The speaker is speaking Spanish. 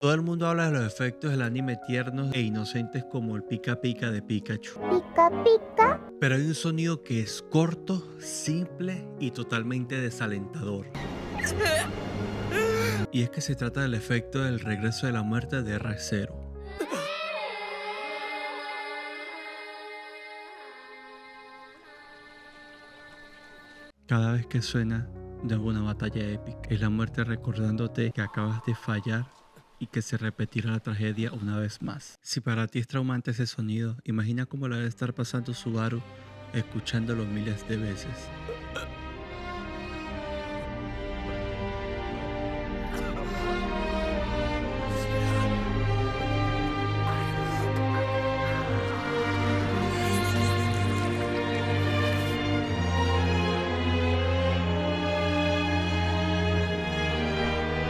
Todo el mundo habla de los efectos del anime tiernos e inocentes como el pica pica de Pikachu. Pica pica. Pero hay un sonido que es corto, simple y totalmente desalentador. Y es que se trata del efecto del regreso de la muerte de R0. Cada vez que suena de una batalla épica, es la muerte recordándote que acabas de fallar y que se repetirá la tragedia una vez más. Si para ti es traumante ese sonido, imagina cómo lo debe estar pasando Subaru escuchándolo miles de veces.